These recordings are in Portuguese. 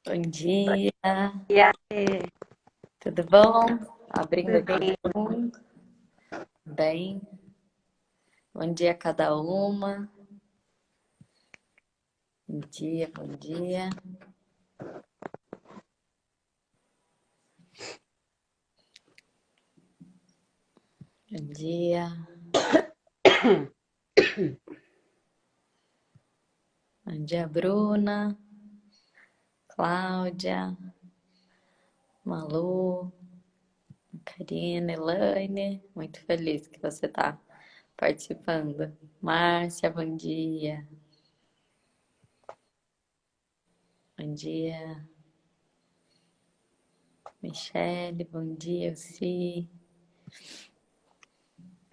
Bom dia, E aí, tudo bom? Abrindo tudo aqui bem? o Zoom. Bem, bom dia a cada uma. Bom dia, bom dia. Bom dia. Bom dia, Bruna, Cláudia, Malu, Karina, Elaine. Muito feliz que você está participando. Márcia, bom dia. Bom dia, Michele, bom dia, Si.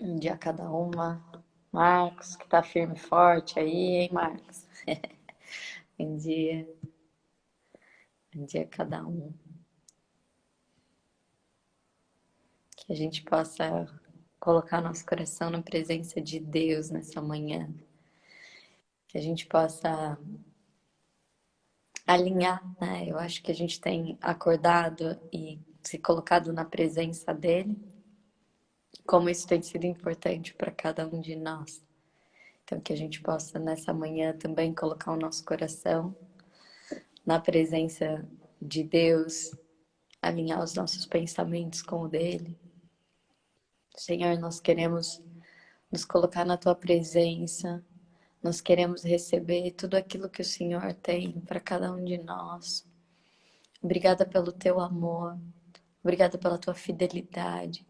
Bom dia a cada uma. Marcos, que tá firme e forte aí, hein, Marcos? Bom dia. Bom dia a cada um. Que a gente possa colocar nosso coração na presença de Deus nessa manhã. Que a gente possa alinhar, né? Eu acho que a gente tem acordado e se colocado na presença dele, como isso tem sido importante para cada um de nós. Então, que a gente possa nessa manhã também colocar o nosso coração na presença de Deus, alinhar os nossos pensamentos com o dele. Senhor, nós queremos nos colocar na tua presença, nós queremos receber tudo aquilo que o Senhor tem para cada um de nós. Obrigada pelo teu amor, obrigada pela tua fidelidade.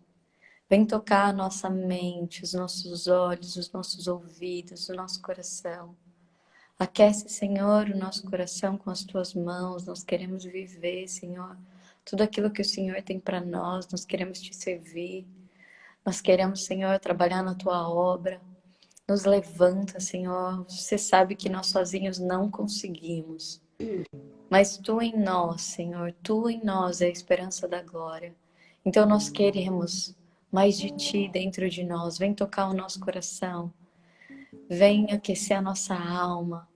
Vem tocar a nossa mente, os nossos olhos, os nossos ouvidos, o nosso coração. Aquece, Senhor, o nosso coração com as tuas mãos. Nós queremos viver, Senhor, tudo aquilo que o Senhor tem para nós. Nós queremos te servir. Nós queremos, Senhor, trabalhar na tua obra. Nos levanta, Senhor. Você sabe que nós sozinhos não conseguimos. Mas tu em nós, Senhor, tu em nós é a esperança da glória. Então nós queremos mais de ti dentro de nós. Vem tocar o nosso coração. Vem aquecer a nossa alma.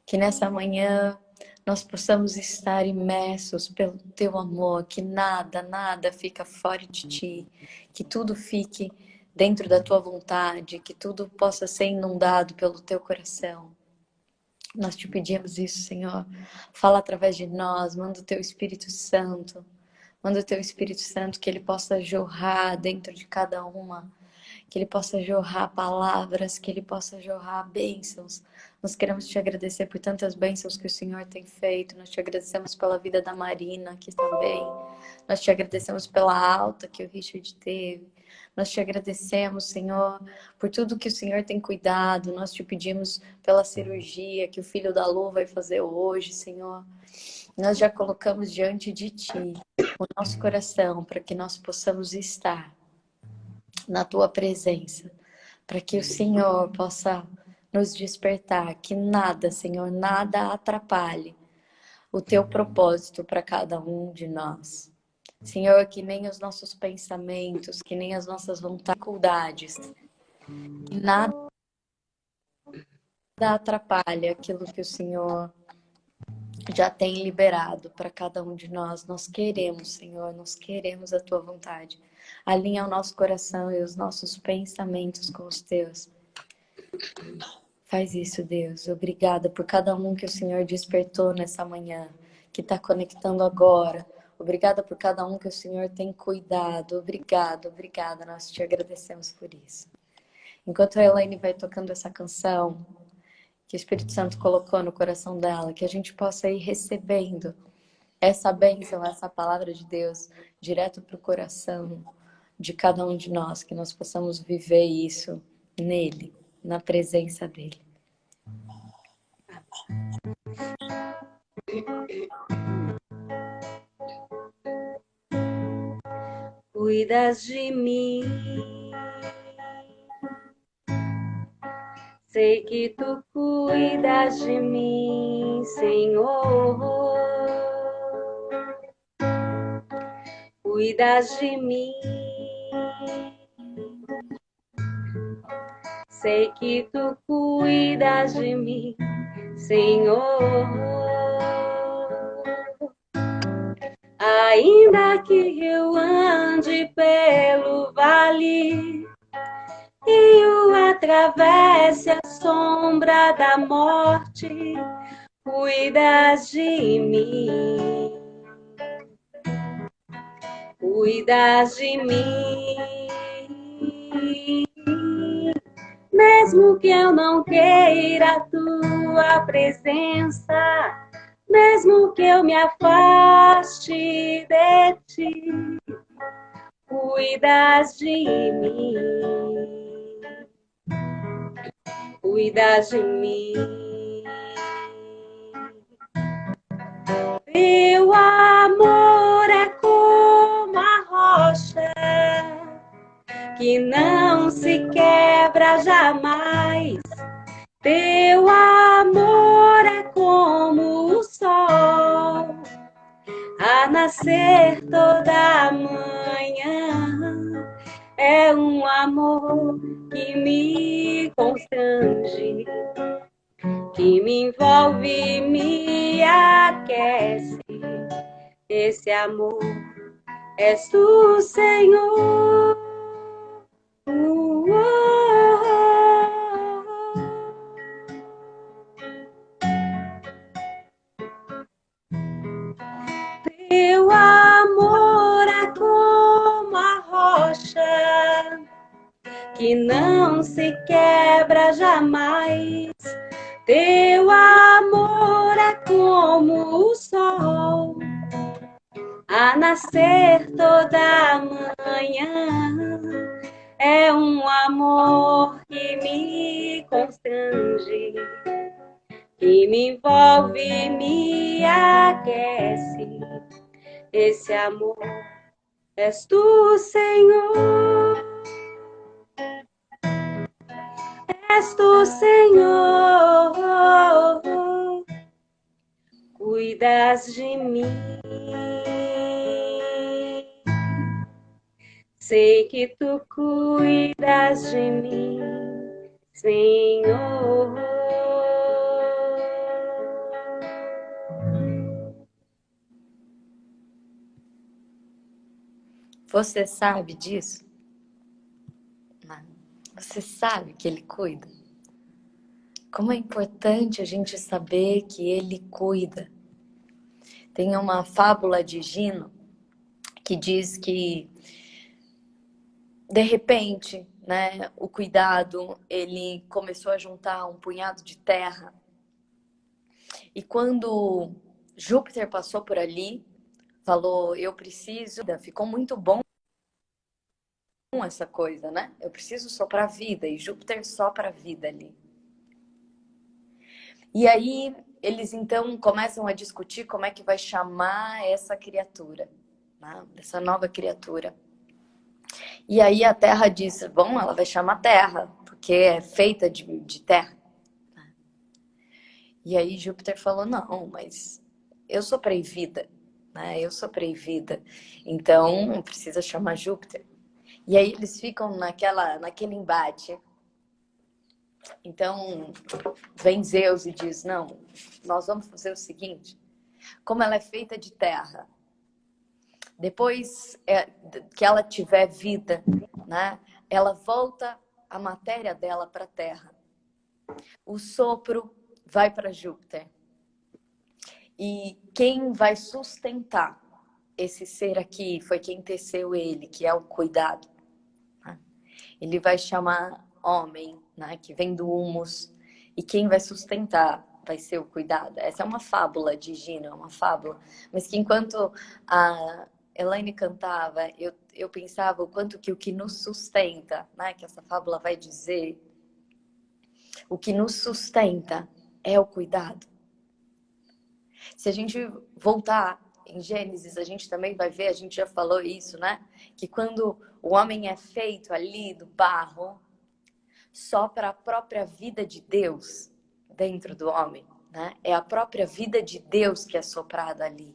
Que nessa manhã nós possamos estar imersos pelo teu amor, que nada, nada fica fora de ti, que tudo fique dentro da tua vontade, que tudo possa ser inundado pelo teu coração. Nós te pedimos isso, Senhor. Fala através de nós, manda o teu Espírito Santo. Manda o teu Espírito Santo que ele possa jorrar dentro de cada uma, que ele possa jorrar palavras, que ele possa jorrar bênçãos. Nós queremos te agradecer por tantas bênçãos que o Senhor tem feito. Nós te agradecemos pela vida da Marina aqui também. Nós te agradecemos pela alta que o Richard teve. Nós te agradecemos, Senhor, por tudo que o Senhor tem cuidado. Nós te pedimos pela cirurgia que o filho da Lu vai fazer hoje, Senhor. Nós já colocamos diante de Ti o nosso coração para que nós possamos estar na Tua presença, para que o Senhor possa nos despertar, que nada, Senhor, nada atrapalhe o Teu propósito para cada um de nós. Senhor, que nem os nossos pensamentos, que nem as nossas vontades, que nada atrapalhe aquilo que o Senhor já tem liberado para cada um de nós. Nós queremos, Senhor, nós queremos a Tua vontade. Alinha o nosso coração e os nossos pensamentos com os Teus. Faz isso, Deus. Obrigada por cada um que o Senhor despertou nessa manhã, que está conectando agora. Obrigada por cada um que o Senhor tem cuidado. Obrigada, obrigada. Nós te agradecemos por isso. Enquanto a Elaine vai tocando essa canção que o Espírito Santo colocou no coração dela, que a gente possa ir recebendo essa bênção, essa palavra de Deus, direto para o coração de cada um de nós, que nós possamos viver isso nele, na presença dele. Cuidas de mim, sei que tu cuidas de mim, Senhor. Cuidas de mim, sei que tu cuidas de mim, Senhor. Ainda que eu ande pelo vale e o atravesse a sombra da morte, cuidas de mim, cuidas de mim. Mesmo que eu não queira a tua presença, mesmo que eu me afaste de ti, cuidas de mim, cuidas de mim. Teu amor é como a rocha que não se quebra jamais. Teu amor é como o sol a nascer toda manhã. É um amor que me constrange, que me envolve, me aquece. Esse amor és tu, Senhor. Teu amor é como a rocha que não se quebra jamais. Teu amor é como o sol a nascer toda manhã. É um amor que me constrange, que me envolve, me aquece. Esse amor és tu, Senhor. És tu, Senhor. Cuidas de mim. Sei que tu cuidas de mim, Senhor. Você sabe disso? Você sabe que Ele cuida? Como é importante a gente saber que Ele cuida. Tem uma fábula de Gino que diz que, de repente, né, o cuidado, ele começou a juntar um punhado de terra. E quando Júpiter passou por ali, falou, eu preciso, ficou muito bom essa coisa, né? Eu preciso soprar vida, e Júpiter sopra a vida ali. E aí, eles então começam a discutir como é que vai chamar essa criatura, né? Essa nova criatura. E aí a Terra diz, bom, ela vai chamar Terra, porque é feita de terra. E aí Júpiter falou, não, mas eu soprei vida, né? Eu soprei vida, então precisa chamar Júpiter. E aí eles ficam naquele embate. Então vem Zeus e diz, não, nós vamos fazer o seguinte, como ela é feita de terra, depois que ela tiver vida, né, ela volta a matéria dela para a terra. O sopro vai para Júpiter. E quem vai sustentar esse ser aqui foi quem teceu ele, que é o cuidado. Né? Ele vai chamar homem, né, que vem do humus, e quem vai sustentar vai ser o cuidado. Essa é uma fábula de Gino, é uma fábula, mas que enquanto a Elaine cantava, eu pensava o quanto que o que nos sustenta, né, que essa fábula vai dizer, o que nos sustenta é o cuidado. Se a gente voltar em Gênesis, a gente também vai ver, a gente já falou isso, né? Que quando o homem é feito ali do barro, sopra a própria vida de Deus dentro do homem, né? É a própria vida de Deus que é soprada ali.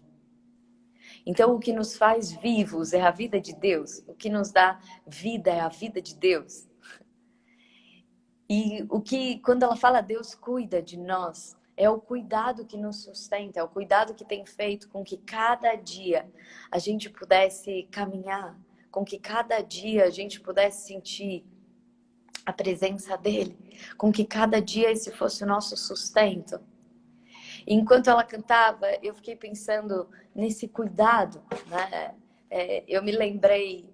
Então, o que nos faz vivos é a vida de Deus. O que nos dá vida é a vida de Deus. E quando ela fala Deus cuida de nós, É o cuidado que nos sustenta, é o cuidado que tem feito com que cada dia a gente pudesse caminhar, com que cada dia a gente pudesse sentir a presença dele, com que cada dia esse fosse o nosso sustento. E enquanto ela cantava, eu fiquei pensando nesse cuidado, né? Eu me lembrei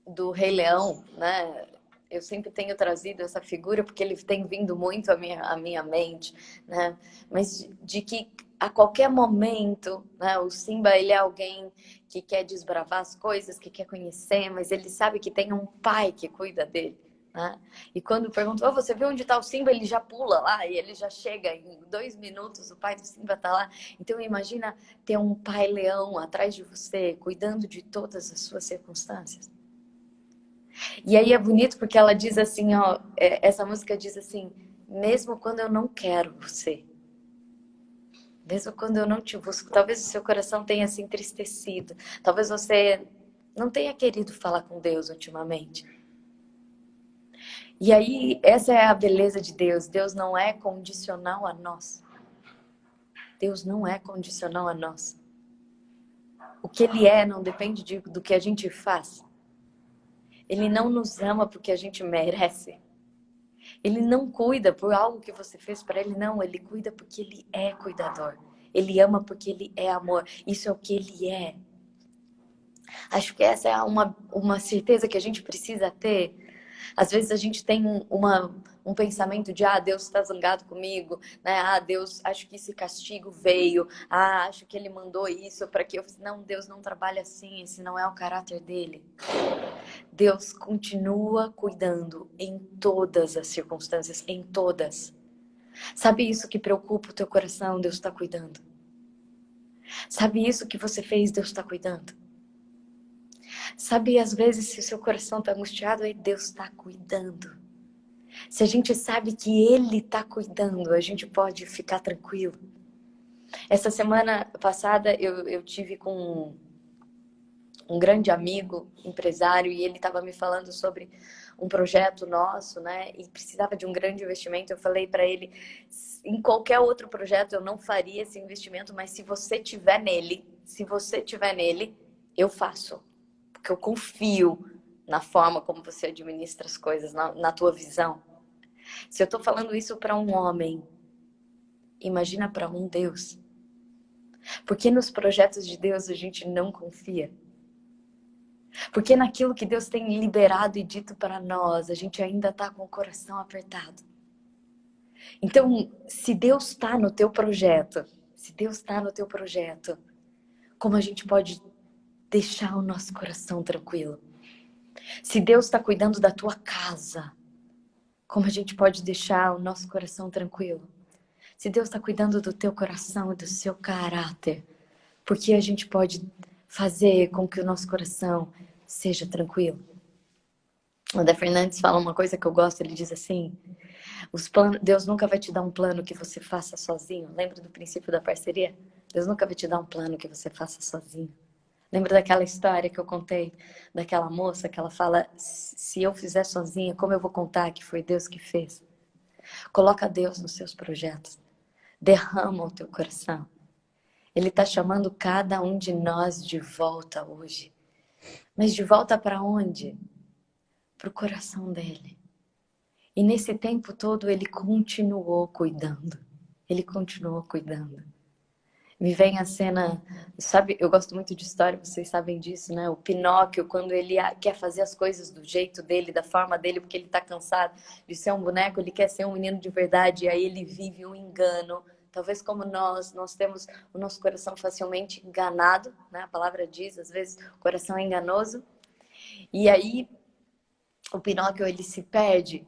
do Rei Leão, né? Eu sempre tenho trazido essa figura porque ele tem vindo muito à minha mente, né? Mas de que a qualquer momento, né, o Simba, ele é alguém que quer desbravar as coisas, que quer conhecer, mas ele sabe que tem um pai que cuida dele, né? E quando perguntou, oh, você viu onde está o Simba? Ele já pula lá e ele já chega em 2 minutos, o pai do Simba está lá. Então imagina ter um pai leão atrás de você, cuidando de todas as suas circunstâncias. E aí é bonito porque ela diz assim, ó, essa música diz assim, mesmo quando eu não quero você, mesmo quando eu não te busco, talvez o seu coração tenha se entristecido, talvez você não tenha querido falar com Deus ultimamente. E aí, essa é a beleza de Deus. Deus não é condicional a nós. Deus não é condicional a nós. O que Ele é não depende do que a gente faz. Ele não nos ama porque a gente merece. Ele não cuida por algo que você fez para ele, não. Ele cuida porque ele é cuidador. Ele ama porque ele é amor. Isso é o que ele é. Acho que essa é uma certeza que a gente precisa ter. Às vezes a gente tem um pensamento de, Deus está zangado comigo, né? Deus, acho que esse castigo veio. Acho que ele mandou isso para que eu... Não, Deus não trabalha assim, esse não é o caráter dele. Deus continua cuidando em todas as circunstâncias, em todas. Sabe isso que preocupa o teu coração? Deus está cuidando. Sabe isso que você fez? Deus está cuidando. Sabe, às vezes, se o seu coração está angustiado, aí Deus está cuidando. Se a gente sabe que Ele está cuidando, a gente pode ficar tranquilo. Essa semana passada eu tive com um grande amigo, empresário, e ele estava me falando sobre um projeto nosso, né? E precisava de um grande investimento. Eu falei para ele, em qualquer outro projeto eu não faria esse investimento, mas se você tiver nele, eu faço. Porque eu confio na forma como você administra as coisas, na tua visão. Se eu estou falando isso para um homem, imagina para um Deus. Porque nos projetos de Deus a gente não confia. Porque naquilo que Deus tem liberado e dito para nós, a gente ainda está com o coração apertado. Então, se Deus está no teu projeto, como a gente pode deixar o nosso coração tranquilo? Se Deus está cuidando da tua casa, como a gente pode deixar o nosso coração tranquilo? Se Deus está cuidando do teu coração e do seu caráter, porque a gente pode fazer com que o nosso coração seja tranquilo? O André Fernandes fala uma coisa que eu gosto, ele diz assim, Deus nunca vai te dar um plano que você faça sozinho. Lembra do princípio da parceria? Deus nunca vai te dar um plano que você faça sozinho. Lembra daquela história que eu contei, daquela moça que ela fala, se eu fizer sozinha, como eu vou contar que foi Deus que fez? Coloca Deus nos seus projetos. Derrama o teu coração. Ele está chamando cada um de nós de volta hoje. Mas de volta para onde? Para o coração dele. E nesse tempo todo ele continuou cuidando. Ele continuou cuidando. Me vem a cena, sabe, eu gosto muito de história, vocês sabem disso, né? O Pinóquio, quando ele quer fazer as coisas do jeito dele, da forma dele, porque ele está cansado de ser um boneco, ele quer ser um menino de verdade, e aí ele vive um engano. Talvez como nós temos o nosso coração facilmente enganado, né? A palavra diz, às vezes, o coração é enganoso. E aí, o Pinóquio, ele se perde,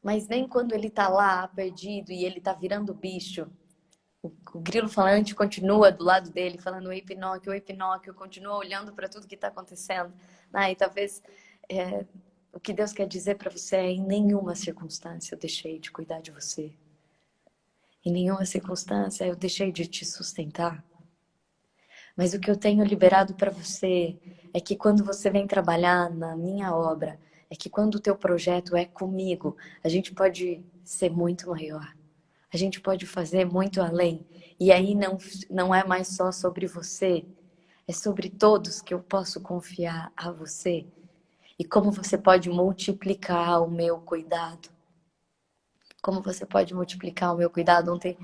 mas nem quando ele está lá, perdido, e ele está virando bicho, o grilo falante continua do lado dele, falando oi Pinóquio, continua olhando para tudo que está acontecendo. E talvez o que Deus quer dizer para você é, em nenhuma circunstância eu deixei de cuidar de você. Em nenhuma circunstância eu deixei de te sustentar. Mas o que eu tenho liberado para você é que quando você vem trabalhar na minha obra, é que quando o teu projeto é comigo, a gente pode ser muito maior. A gente pode fazer muito além. E aí não é mais só sobre você, é sobre todos que eu posso confiar a você. E como você pode multiplicar o meu cuidado. Como você pode multiplicar o meu cuidado? Ontem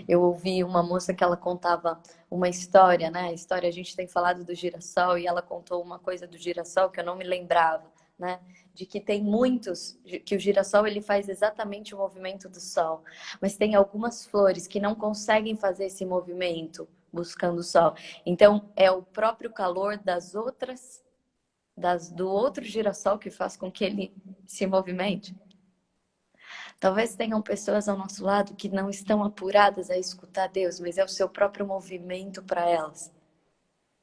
eu ouvi uma moça que ela contava uma história, né? A história, a gente tem falado do girassol e ela contou uma coisa do girassol que eu não me lembrava, né? De que tem muitos, que o girassol ele faz exatamente o movimento do sol, mas tem algumas flores que não conseguem fazer esse movimento buscando o sol. Então é o próprio calor das outras, do outro girassol que faz com que ele se movimente. Talvez tenham pessoas ao nosso lado que não estão apuradas a escutar Deus, mas é o seu próprio movimento para elas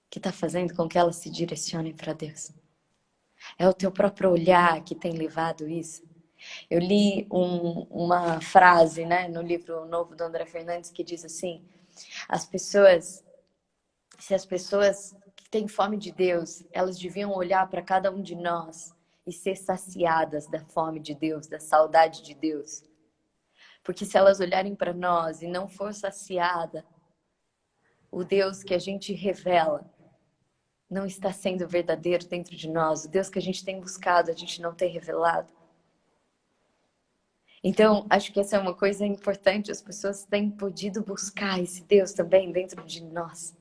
que está fazendo com que elas se direcionem para Deus. É o teu próprio olhar que tem levado isso. Eu li uma frase, né, no livro novo do André Fernandes que diz assim: se as pessoas que têm fome de Deus, elas deviam olhar para cada um de nós e ser saciadas da fome de Deus, da saudade de Deus. Porque se elas olharem para nós e não for saciada, o Deus que a gente revela não está sendo verdadeiro dentro de nós. O Deus que a gente tem buscado, a gente não tem revelado. Então, acho que essa é uma coisa importante. As pessoas têm podido buscar esse Deus também dentro de nós.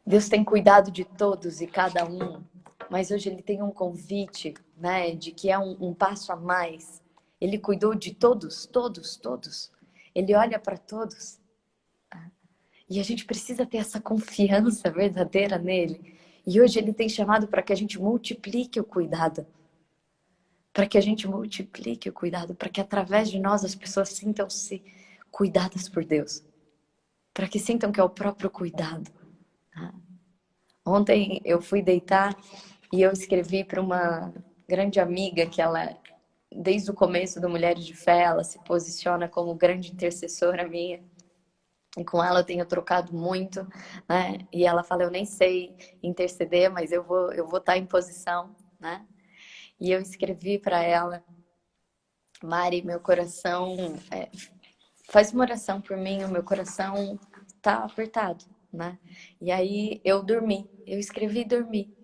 Deus tem cuidado de todos e cada um, mas hoje Ele tem um convite, né, de que é um passo a mais. Ele cuidou de todos, todos, todos. Ele olha para todos. E a gente precisa ter essa confiança verdadeira nele. E hoje Ele tem chamado para que a gente multiplique o cuidado. Para que a gente multiplique o cuidado, para que através de nós as pessoas sintam-se cuidadas por Deus. Para que sintam que é o próprio cuidado. Ontem eu fui deitar e eu escrevi para uma grande amiga que ela, desde o começo do Mulheres de Fé, ela se posiciona como grande intercessora minha. E com ela eu tenho trocado muito, né? E ela fala, eu nem sei interceder, mas eu vou estar em posição, né? E eu escrevi para ela, Mari, meu coração, faz uma oração por mim, o meu coração tá apertado, né? E aí eu dormi, eu escrevi e dormi.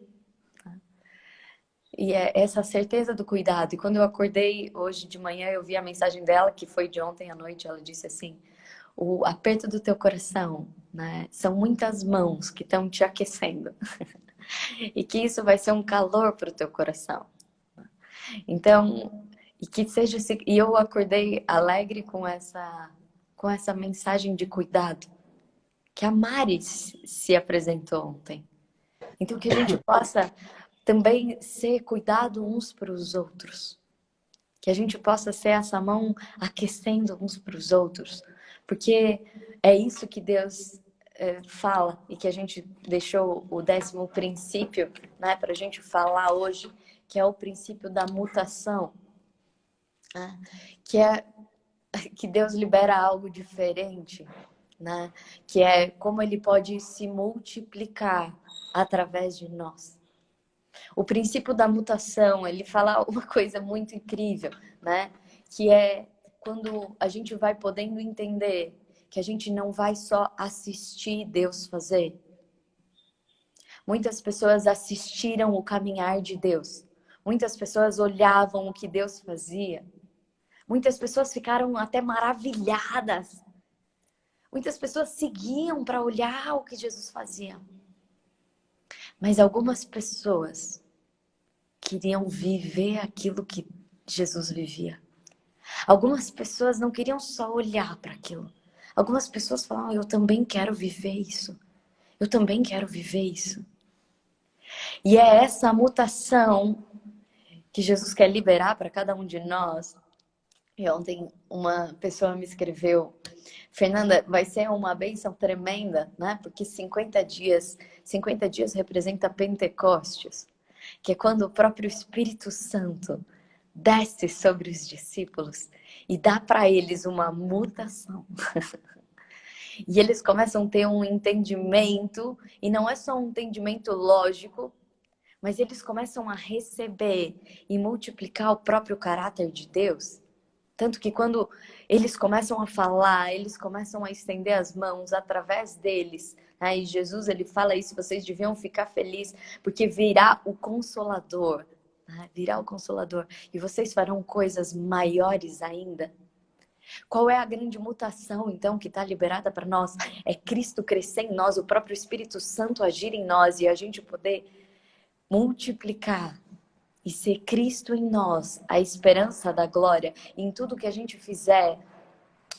E é essa certeza do cuidado. E quando eu acordei hoje de manhã, eu vi a mensagem dela, que foi de ontem à noite, ela disse assim, o aperto do teu coração, né? São muitas mãos que estão te aquecendo. E que isso vai ser um calor para o teu coração. Então, e que seja esse... E eu acordei alegre com essa mensagem de cuidado que a Mari se apresentou ontem. Então, que a gente possa também ser cuidado uns para os outros. Que a gente possa ser essa mão aquecendo uns para os outros. Porque é isso que Deus fala e que a gente deixou o 10º princípio, né, para a gente falar hoje, que é o princípio da mutação. Né? Que é que Deus libera algo diferente, né? Que é como Ele pode se multiplicar através de nós. O princípio da mutação, ele fala uma coisa muito incrível, né? Que é quando a gente vai podendo entender que a gente não vai só assistir Deus fazer. Muitas pessoas assistiram o caminhar de Deus. Muitas pessoas olhavam o que Deus fazia. Muitas pessoas ficaram até maravilhadas. Muitas pessoas seguiam para olhar o que Jesus fazia. Mas algumas pessoas queriam viver aquilo que Jesus vivia. Algumas pessoas não queriam só olhar para aquilo. Algumas pessoas falavam, eu também quero viver isso. Eu também quero viver isso. E é essa mutação que Jesus quer liberar para cada um de nós. E ontem uma pessoa me escreveu, Fernanda, vai ser uma bênção tremenda, né? Porque 50 dias representa Pentecostes, que é quando o próprio Espírito Santo desce sobre os discípulos e dá para eles uma mutação. E eles começam a ter um entendimento, e não é só um entendimento lógico, mas eles começam a receber e multiplicar o próprio caráter de Deus. Tanto que quando eles começam a falar, eles começam a estender as mãos através deles. Né? E Jesus, ele fala isso, vocês deviam ficar felizes, porque virá o Consolador. Né? Virá o Consolador. E vocês farão coisas maiores ainda. Qual é a grande mutação, então, que está liberada para nós? É Cristo crescer em nós, o próprio Espírito Santo agir em nós e a gente poder multiplicar e ser Cristo em nós, a esperança da glória. E em tudo que a gente fizer,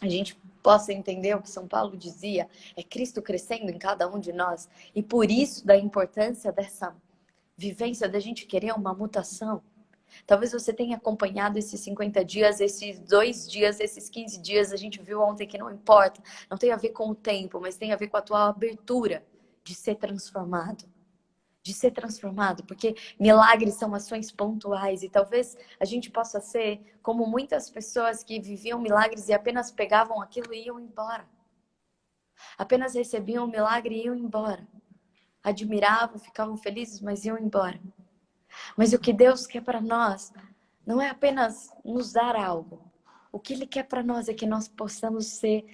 a gente possa entender o que São Paulo dizia, é Cristo crescendo em cada um de nós. E por isso da importância dessa vivência, da gente querer uma mutação. Talvez você tenha acompanhado esses 50 dias, esses 2 dias, esses 15 dias, a gente viu ontem que não importa, não tem a ver com o tempo, mas tem a ver com a tua abertura de ser transformado. De ser transformado, porque milagres são ações pontuais e talvez a gente possa ser como muitas pessoas que viviam milagres e apenas pegavam aquilo e iam embora. Apenas recebiam o milagre e iam embora. Admiravam, ficavam felizes, mas iam embora. Mas o que Deus quer para nós não é apenas nos dar algo. O que Ele quer para nós é que nós possamos ser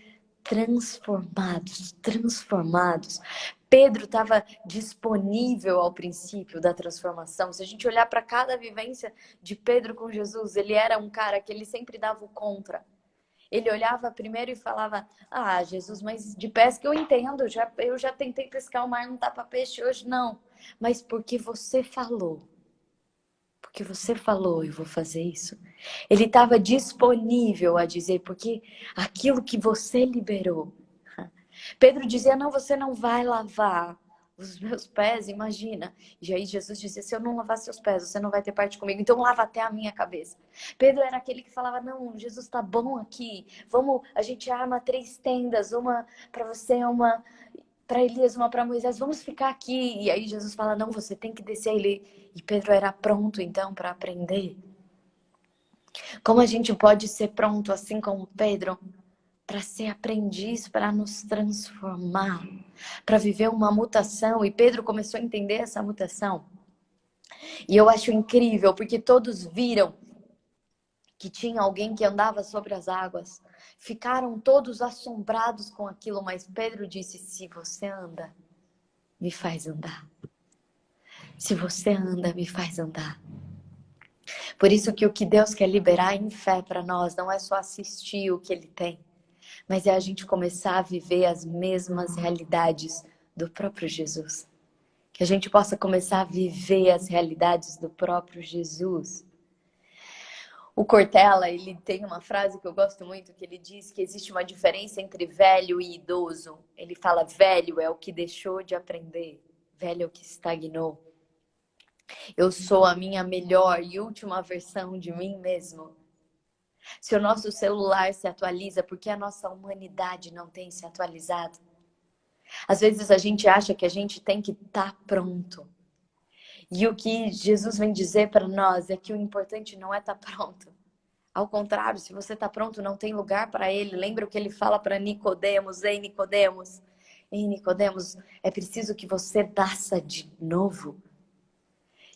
transformados, transformados. Pedro estava disponível ao princípio da transformação. Se a gente olhar para cada vivência de Pedro com Jesus, ele era um cara que ele sempre dava o contra. Ele olhava primeiro e falava, ah, Jesus, mas de pesca eu entendo, eu já tentei pescar, o mar não tá para peixe hoje, não. Mas porque você falou, eu vou fazer isso. Ele estava disponível a dizer, porque aquilo que você liberou. Pedro dizia, não, você não vai lavar os meus pés, imagina. E aí Jesus dizia, se eu não lavar seus pés, você não vai ter parte comigo, então lava até a minha cabeça. Pedro era aquele que falava, não, Jesus tá bom aqui, vamos, a gente arma 3 tendas, uma para você, uma para Elias, uma para Moisés, vamos ficar aqui. E aí Jesus fala, não, você tem que descer. E Pedro era pronto, então, para aprender. Como a gente pode ser pronto, assim como Pedro, para ser aprendiz, para nos transformar, para viver uma mutação. E Pedro começou a entender essa mutação. E eu acho incrível, porque todos viram que tinha alguém que andava sobre as águas. Ficaram todos assombrados com aquilo, mas Pedro disse, se você anda, me faz andar. Se você anda, me faz andar. Por isso que o que Deus quer liberar em fé para nós não é só assistir o que Ele tem, mas é a gente começar a viver as mesmas realidades do próprio Jesus. Que a gente possa começar a viver as realidades do próprio Jesus. O Cortella, ele tem uma frase que eu gosto muito, que ele diz que existe uma diferença entre velho e idoso. Ele fala, velho é o que deixou de aprender, velho é o que estagnou. Eu sou a minha melhor e última versão de mim mesmo. Se o nosso celular se atualiza, por que a nossa humanidade não tem se atualizado? Às vezes a gente acha que a gente tem que estar pronto. E o que Jesus vem dizer para nós é que o importante não é estar pronto. Ao contrário, se você está pronto, não tem lugar para Ele. Lembra o que Ele fala para Nicodemos? Ei, Nicodemos, é preciso que você nasça de novo.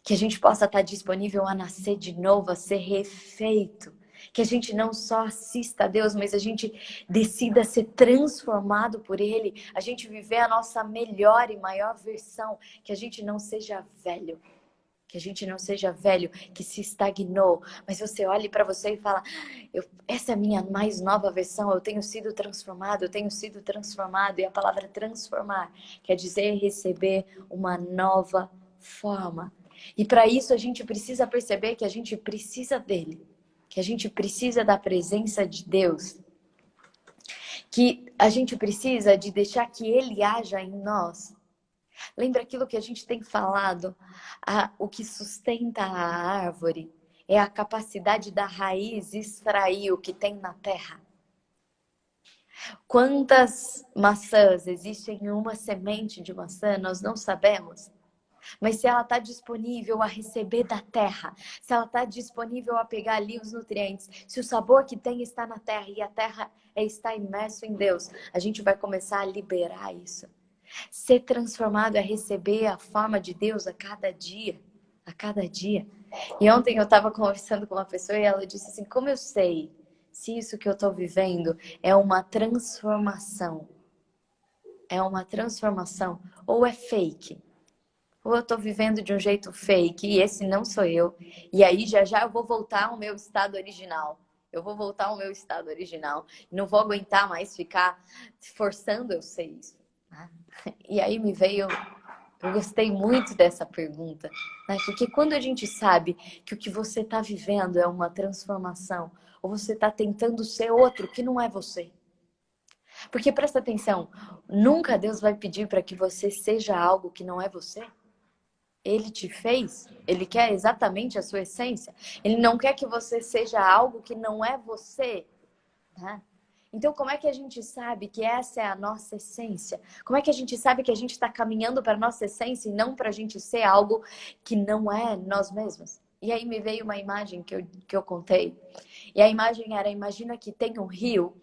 Que a gente possa estar disponível a nascer de novo, a ser refeito. Que a gente não só assista a Deus, mas a gente decida ser transformado por Ele. A gente viver a nossa melhor e maior versão. Que a gente não seja velho. Que a gente não seja velho, que se estagnou. Mas você olhe para você e fala, essa é a minha mais nova versão. Eu tenho sido transformado, eu tenho sido transformado. E a palavra transformar quer dizer receber uma nova forma. E para isso a gente precisa perceber que a gente precisa dele. Que a gente precisa da presença de Deus. Que a gente precisa de deixar que Ele haja em nós. Lembra aquilo que a gente tem falado? O que sustenta a árvore é a capacidade da raiz extrair o que tem na terra. Quantas maçãs existem em uma semente de maçã, nós não sabemos. Mas se ela está disponível a receber da terra, se ela está disponível a pegar ali os nutrientes, se o sabor que tem está na terra e a terra está imerso em Deus, a gente vai começar a liberar isso. Ser transformado é receber a forma de Deus a cada dia. A cada dia. E ontem eu estava conversando com uma pessoa e ela disse assim, como eu sei se isso que eu estou vivendo é uma transformação. É uma transformação ou é fake. Ou eu estou vivendo de um jeito fake e esse não sou eu. E aí já já eu vou voltar ao meu estado original. Eu vou voltar ao meu estado original. Não vou aguentar mais ficar forçando eu ser isso. Tá? E aí me veio... Eu gostei muito dessa pergunta. Né? Porque quando a gente sabe que o que você está vivendo é uma transformação, ou você está tentando ser outro que não é você. Porque presta atenção, nunca Deus vai pedir para que você seja algo que não é você. Ele te fez, ele quer exatamente a sua essência. Ele não quer que você seja algo que não é você. Né? Então, como é que a gente sabe que essa é a nossa essência? Como é que a gente sabe que a gente está caminhando para a nossa essência e não para a gente ser algo que não é nós mesmos? E aí me veio uma imagem que eu contei. E a imagem era, imagina que tem um rio.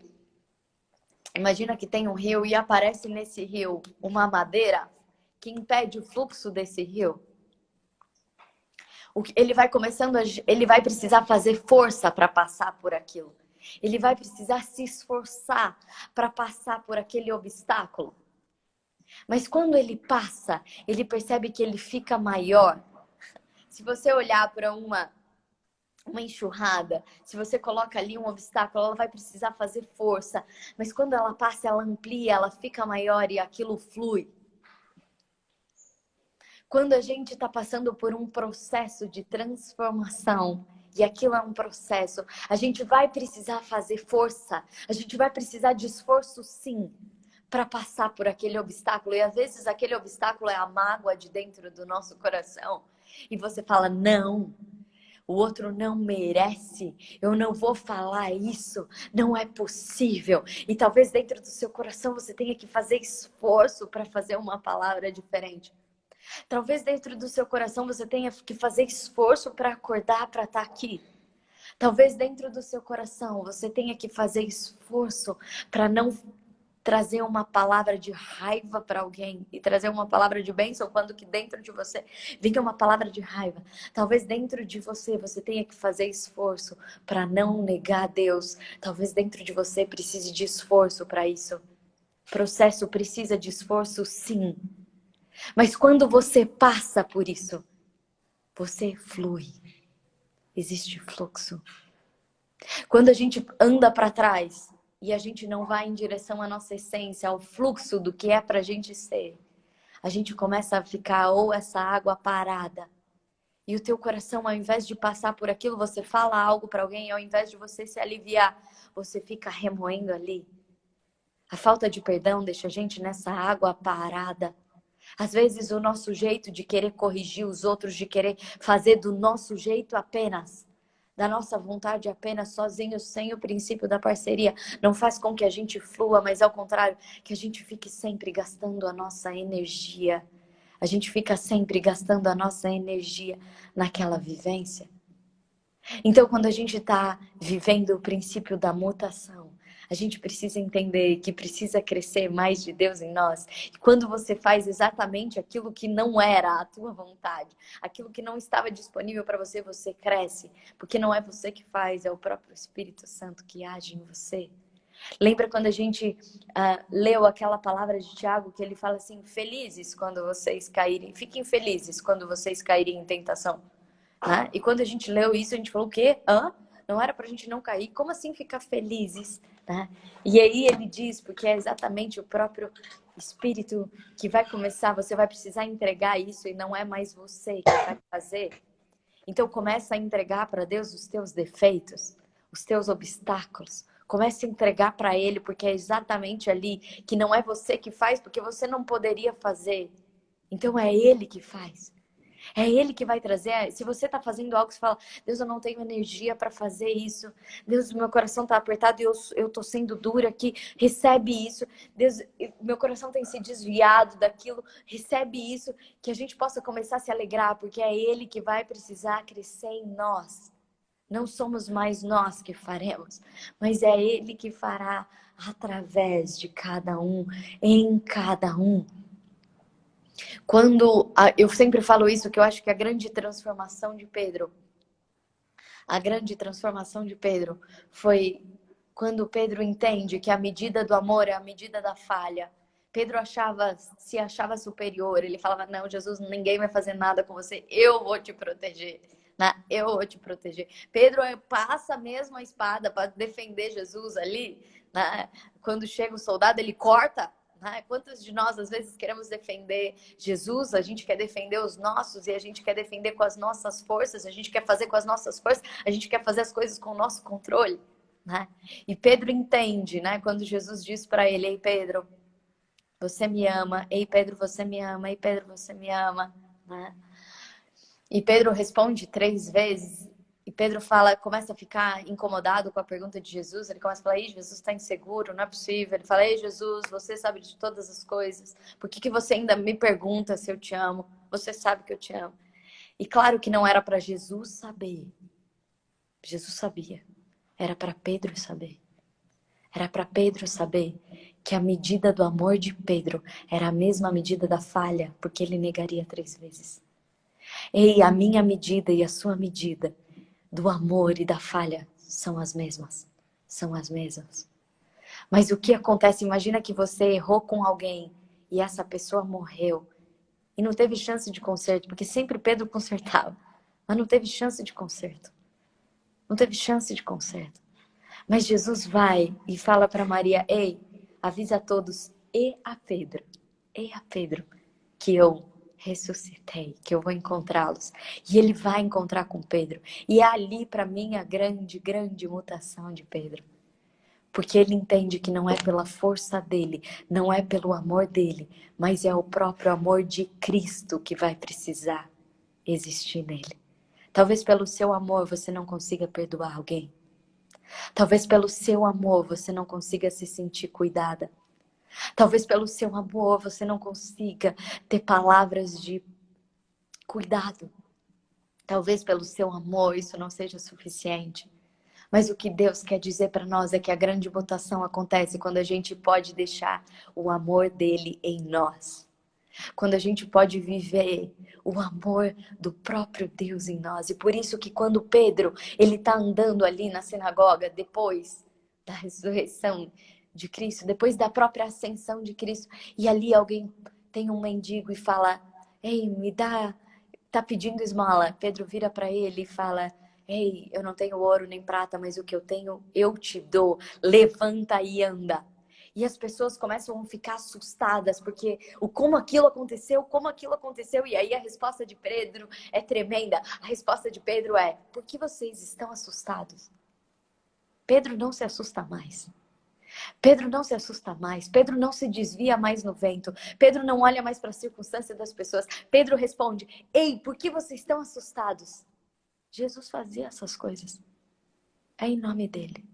Imagina que tem um rio e aparece nesse rio uma madeira que impede o fluxo desse rio. Ele vai começando, ele vai precisar fazer força para passar por aquilo. Ele vai precisar se esforçar para passar por aquele obstáculo. Mas quando ele passa, ele percebe que ele fica maior. Se você olhar para uma enxurrada, se você coloca ali um obstáculo, ela vai precisar fazer força. Mas quando ela passa, ela amplia, ela fica maior e aquilo flui. Quando a gente está passando por um processo de transformação, e aquilo é um processo, a gente vai precisar fazer força, a gente vai precisar de esforço sim, para passar por aquele obstáculo. E às vezes aquele obstáculo é a mágoa de dentro do nosso coração. E você fala, não, o outro não merece, eu não vou falar isso, não é possível. E talvez dentro do seu coração você tenha que fazer esforço para fazer uma palavra diferente. Talvez dentro do seu coração você tenha que fazer esforço para acordar, para estar aqui. Talvez dentro do seu coração você tenha que fazer esforço para não trazer uma palavra de raiva para alguém e trazer uma palavra de bênção quando que dentro de você vinha uma palavra de raiva. Talvez dentro de você tenha que fazer esforço para não negar a Deus. Talvez dentro de você precise de esforço para isso. O processo precisa de esforço, sim. Mas quando você passa por isso, você flui. Existe fluxo. Quando a gente anda para trás e a gente não vai em direção à nossa essência, ao fluxo do que é pra gente ser, a gente começa a ficar ou essa água parada. E o teu coração, ao invés de passar por aquilo, você fala algo para alguém, ao invés de você se aliviar, você fica remoendo ali. A falta de perdão deixa a gente nessa água parada. Às vezes o nosso jeito de querer corrigir os outros, de querer fazer do nosso jeito apenas, da nossa vontade apenas, sozinhos, sem o princípio da parceria, não faz com que a gente flua, mas ao contrário, que a gente fique sempre gastando a nossa energia. A gente fica sempre gastando a nossa energia naquela vivência. Então, quando a gente está vivendo o princípio da mutação, a gente precisa entender que precisa crescer mais de Deus em nós. E quando você faz exatamente aquilo que não era a tua vontade, aquilo que não estava disponível para você, você cresce. Porque não é você que faz, é o próprio Espírito Santo que age em você. Lembra quando a gente leu aquela palavra de Tiago, que ele fala assim, felizes quando vocês caírem, fiquem felizes quando vocês caírem em tentação. Né? E quando a gente leu isso, a gente falou o quê? Não era pra gente não cair? Como assim ficar felizes? Né? E aí ele diz, porque é exatamente o próprio Espírito que vai começar, você vai precisar entregar isso e não é mais você que vai fazer. Então começa a entregar para Deus os teus defeitos, os teus obstáculos. Comece a entregar para Ele, porque é exatamente ali que não é você que faz, porque você não poderia fazer. Então é Ele que faz. É Ele que vai trazer. Se você está fazendo algo, você fala, Deus, eu não tenho energia para fazer isso. Deus, meu coração está apertado e eu estou sendo dura aqui. Recebe isso. Deus, meu coração tem se desviado daquilo. Recebe isso. Que a gente possa começar a se alegrar, porque é Ele que vai precisar crescer em nós. Não somos mais nós que faremos, mas é Ele que fará através de cada um, em cada um. Eu sempre falo isso, que eu acho que a grande transformação de Pedro foi Quando Pedro entende que a medida do amor é a medida da falha. Pedro se achava superior. Ele falava, não, Jesus, ninguém vai fazer nada com você. Eu vou te proteger. Né? Eu vou te proteger. Pedro passa mesmo a espada para defender Jesus ali. Né? Quando chega o soldado, ele corta. Né? Quantos de nós, às vezes, queremos defender Jesus? A gente quer defender os nossos e a gente quer defender com as nossas forças. A gente quer fazer com as nossas forças. A gente quer fazer as coisas com o nosso controle. Né? E Pedro entende, né? Quando Jesus diz para ele, ei Pedro, você me ama, ei Pedro, você me ama, ei Pedro, você me ama, né? E Pedro responde 3 vezes, e Pedro começa a ficar incomodado com a pergunta de Jesus, ele começa a falar, ei, Jesus está inseguro, não é possível. Ele fala, ei Jesus, você sabe de todas as coisas, por que você ainda me pergunta se eu te amo? Você sabe que eu te amo. E claro que não era para Jesus saber, Jesus sabia, era para Pedro saber. Era para Pedro saber que a medida do amor de Pedro era a mesma medida da falha, porque ele negaria 3 vezes. Ei, a minha medida e a sua medida do amor e da falha são as mesmas. São as mesmas. Mas o que acontece? Imagina que você errou com alguém e essa pessoa morreu. E não teve chance de conserto, porque sempre Pedro consertava. Mas não teve chance de conserto. Não teve chance de conserto. Mas Jesus vai e fala para Maria, ei, avisa a todos e a Pedro, que eu ressuscitei, que eu vou encontrá-los. E ele vai encontrar com Pedro. E é ali para mim a grande, grande mutação de Pedro. Porque ele entende que não é pela força dele, não é pelo amor dele, mas é o próprio amor de Cristo que vai precisar existir nele. Talvez pelo seu amor você não consiga perdoar alguém. Talvez pelo seu amor você não consiga se sentir cuidada. Talvez pelo seu amor você não consiga ter palavras de cuidado. Talvez pelo seu amor isso não seja suficiente. Mas o que Deus quer dizer para nós é que a grande mutação acontece quando a gente pode deixar o amor dele em nós. Quando a gente pode viver o amor do próprio Deus em nós. E por isso que quando Pedro, ele está andando ali na sinagoga, depois da ressurreição de Cristo, depois da própria ascensão de Cristo, e ali alguém tem um mendigo e fala, ei, me dá, tá pedindo esmola. Pedro vira para ele e fala, ei, eu não tenho ouro nem prata, mas o que eu tenho eu te dou, levanta e anda. E as pessoas começam a ficar assustadas, porque como aquilo aconteceu, e aí a resposta de Pedro é tremenda. A resposta de Pedro é, por que vocês estão assustados? Pedro não se assusta mais. Pedro não se assusta mais. Pedro não se desvia mais no vento. Pedro não olha mais para a circunstância das pessoas. Pedro responde, ei, por que vocês estão assustados? Jesus fazia essas coisas. É em nome dele.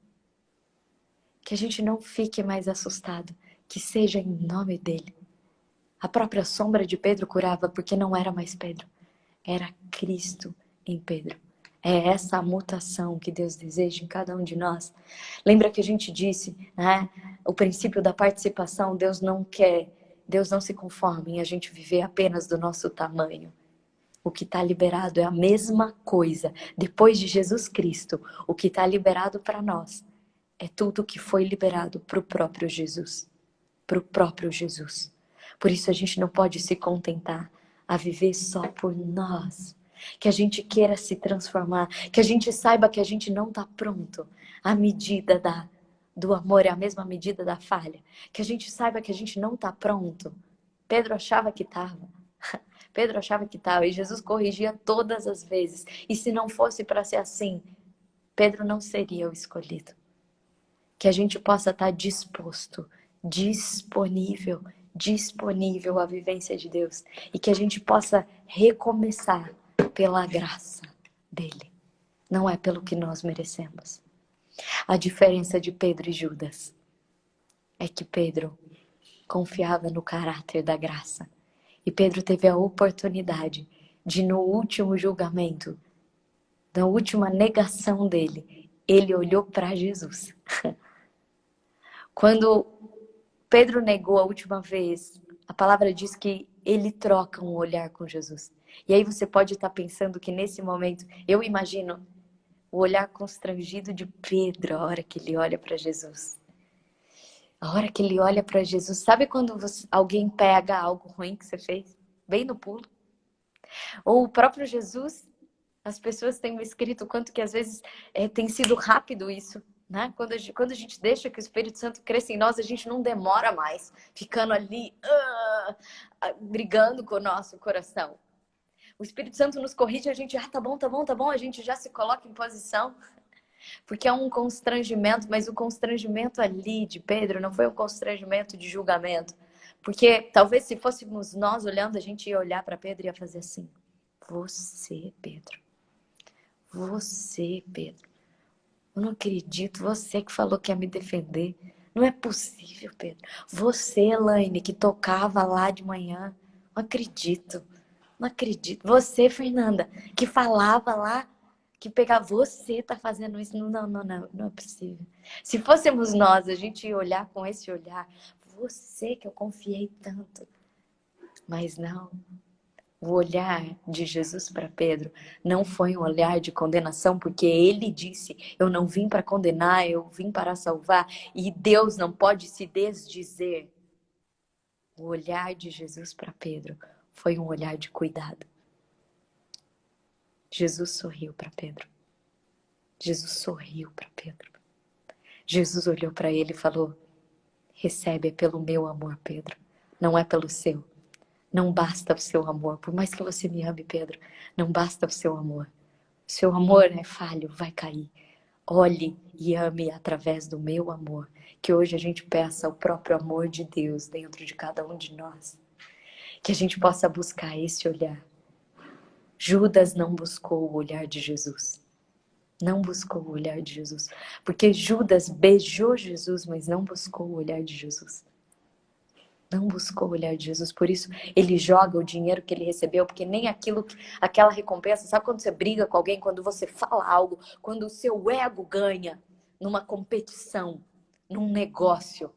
Que a gente não fique mais assustado, que seja em nome dele. A própria sombra de Pedro curava, porque não era mais Pedro, era Cristo em Pedro. É essa a mutação que Deus deseja em cada um de nós. Lembra que a gente disse, né? O princípio da participação, Deus não se conforma em a gente viver apenas do nosso tamanho. O que está liberado é a mesma coisa. Depois de Jesus Cristo, o que está liberado para nós é tudo que foi liberado para o próprio Jesus. Para o próprio Jesus. Por isso a gente não pode se contentar a viver só por nós. Que a gente queira se transformar. Que a gente saiba que a gente não está pronto. A medida do amor é a mesma medida da falha. Que a gente saiba que a gente não está pronto. Pedro achava que estava. Pedro achava que estava. E Jesus corrigia todas as vezes. E se não fosse para ser assim, Pedro não seria o escolhido. Que a gente possa estar disposto, disponível à vivência de Deus. E que a gente possa recomeçar pela graça dele. Não é pelo que nós merecemos. A diferença de Pedro e Judas é que Pedro confiava no caráter da graça. E Pedro teve a oportunidade de, no último julgamento, na última negação dele, ele olhou para Jesus. Quando Pedro negou a última vez, a palavra diz que ele troca um olhar com Jesus. E aí você pode estar pensando que nesse momento, eu imagino O olhar constrangido de Pedro, a hora que ele olha para Jesus. A hora que ele olha para Jesus, sabe quando alguém pega algo ruim que você fez? Bem no pulo. Ou o próprio Jesus, as pessoas têm me escrito o quanto que às vezes tem sido rápido isso, né? Quando a gente deixa que o Espírito Santo cresça em nós, a gente não demora mais, ficando ali, brigando com o nosso coração. O Espírito Santo nos corrige, a gente, tá bom, tá bom, tá bom, a gente já se coloca em posição. Porque é um constrangimento, mas o constrangimento ali de Pedro não foi um constrangimento de julgamento. Porque talvez se fôssemos nós olhando, a gente ia olhar para Pedro e ia fazer assim: Você, Pedro. Você, Pedro. Eu não acredito. Você que falou que ia me defender. Não é possível, Pedro. Você, Elaine, que tocava lá de manhã. Não acredito. Não acredito. Você, Fernanda, que falava lá, que pegava. Você tá fazendo isso. Não é possível. Se fôssemos nós, a gente ia olhar com esse olhar. Você que eu confiei tanto. Mas não. O olhar de Jesus para Pedro não foi um olhar de condenação, porque ele disse: Eu não vim para condenar, eu vim para salvar. E Deus não pode se desdizer. O olhar de Jesus para Pedro foi um olhar de cuidado. Jesus sorriu para Pedro. Jesus sorriu para Pedro. Jesus olhou para ele e falou: Recebe pelo meu amor, Pedro. Não é pelo seu. Não basta o seu amor. Por mais que você me ame, Pedro, não basta o seu amor. O seu amor é falho, vai cair. Olhe e ame através do meu amor. Que hoje a gente peça o próprio amor de Deus dentro de cada um de nós. Que a gente possa buscar esse olhar. Judas não buscou o olhar de Jesus. Não buscou o olhar de Jesus. Porque Judas beijou Jesus, mas não buscou o olhar de Jesus. Não buscou o olhar de Jesus. Por isso, ele joga o dinheiro que ele recebeu, porque nem aquela recompensa. Sabe quando você briga com alguém, quando você fala algo, quando o seu ego ganha numa competição, num negócio,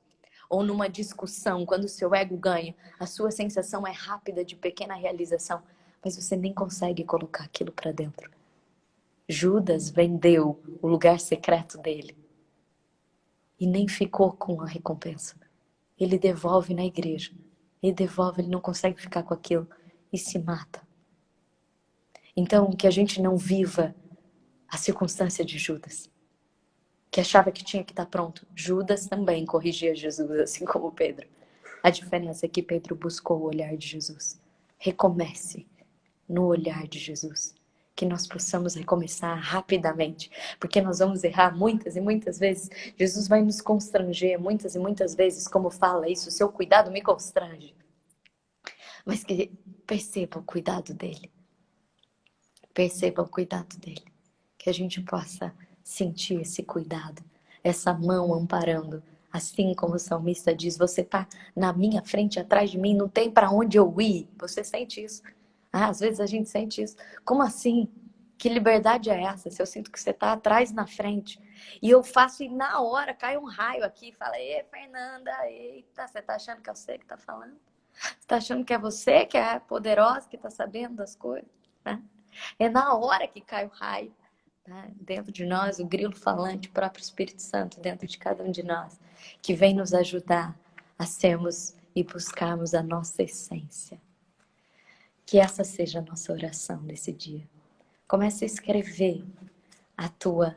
ou numa discussão, quando o seu ego ganha, a sua sensação é rápida de pequena realização, mas você nem consegue colocar aquilo para dentro. Judas vendeu o lugar secreto dele e nem ficou com a recompensa. Ele devolve na igreja. Ele devolve, ele não consegue ficar com aquilo e se mata. Então, que a gente não viva a circunstância de Judas, que achava que tinha que estar pronto. Judas também corrigia Jesus, assim como Pedro. A diferença é que Pedro buscou o olhar de Jesus. Recomece no olhar de Jesus. Que nós possamos recomeçar rapidamente, porque nós vamos errar muitas e muitas vezes. Jesus vai nos constranger muitas e muitas vezes, como fala isso, seu cuidado me constrange. Mas que perceba o cuidado dele. Perceba o cuidado dele. Que a gente possa sentir esse cuidado, essa mão amparando. Assim como o salmista diz, você está na minha frente, atrás de mim, não tem para onde eu ir. Você sente isso? Às vezes a gente sente isso. Como assim? Que liberdade é essa? Se eu sinto que você está atrás na frente. E eu faço e na hora cai um raio aqui e fala: Ei, Fernanda, eita, você está achando que é você que está falando? Você está achando que é você que é poderosa, que está sabendo das coisas? Né? É na hora que cai o raio. Né? Dentro de nós, o grilo falante, o próprio Espírito Santo dentro de cada um de nós, que vem nos ajudar a sermos e buscarmos a nossa essência. Que essa seja a nossa oração desse dia. Comece a escrever a tua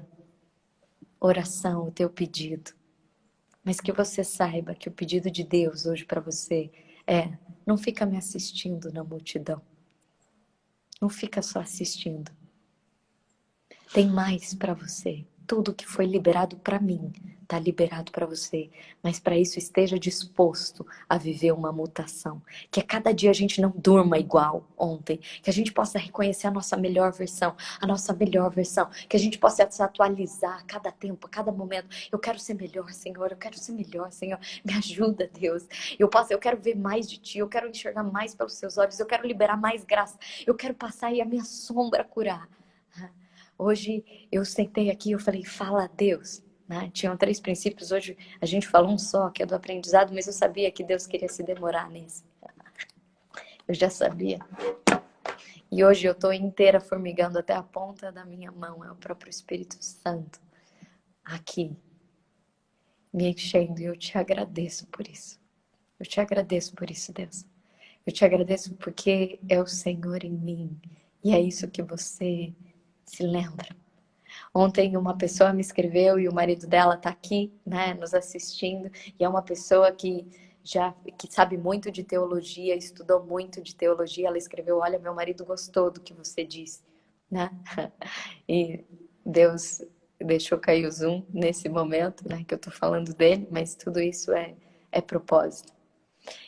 oração, o teu pedido. Mas que você saiba que o pedido de Deus hoje para você é: não fica me assistindo na multidão. Não fica só assistindo. Tem mais para você. Tudo que foi liberado para mim está liberado para você. Mas para isso esteja disposto a viver uma mutação. Que a cada dia a gente não durma igual ontem. Que a gente possa reconhecer a nossa melhor versão. A nossa melhor versão. Que a gente possa se atualizar a cada tempo, a cada momento. Eu quero ser melhor, Senhor. Eu quero ser melhor, Senhor. Me ajuda, Deus. Eu quero ver mais de Ti. Eu quero enxergar mais pelos Seus olhos. Eu quero liberar mais graça. Eu quero passar e a minha sombra curar. Hoje eu sentei aqui e eu falei: fala a Deus. Né? Tinham 3 princípios, hoje a gente falou um só, que é do aprendizado, mas eu sabia que Deus queria se demorar nesse. Eu já sabia. E hoje eu estou inteira formigando até a ponta da minha mão. É o próprio Espírito Santo aqui me enchendo. E eu te agradeço por isso. Eu te agradeço por isso, Deus. Eu te agradeço porque é o Senhor em mim. E é isso que você se lembra. Ontem uma pessoa me escreveu e o marido dela está aqui, né, nos assistindo. E é uma pessoa que sabe muito de teologia, estudou muito de teologia. Ela escreveu: olha, meu marido gostou do que você disse, né? E Deus deixou cair o zoom nesse momento, né, que eu tô falando dele, mas tudo isso é propósito.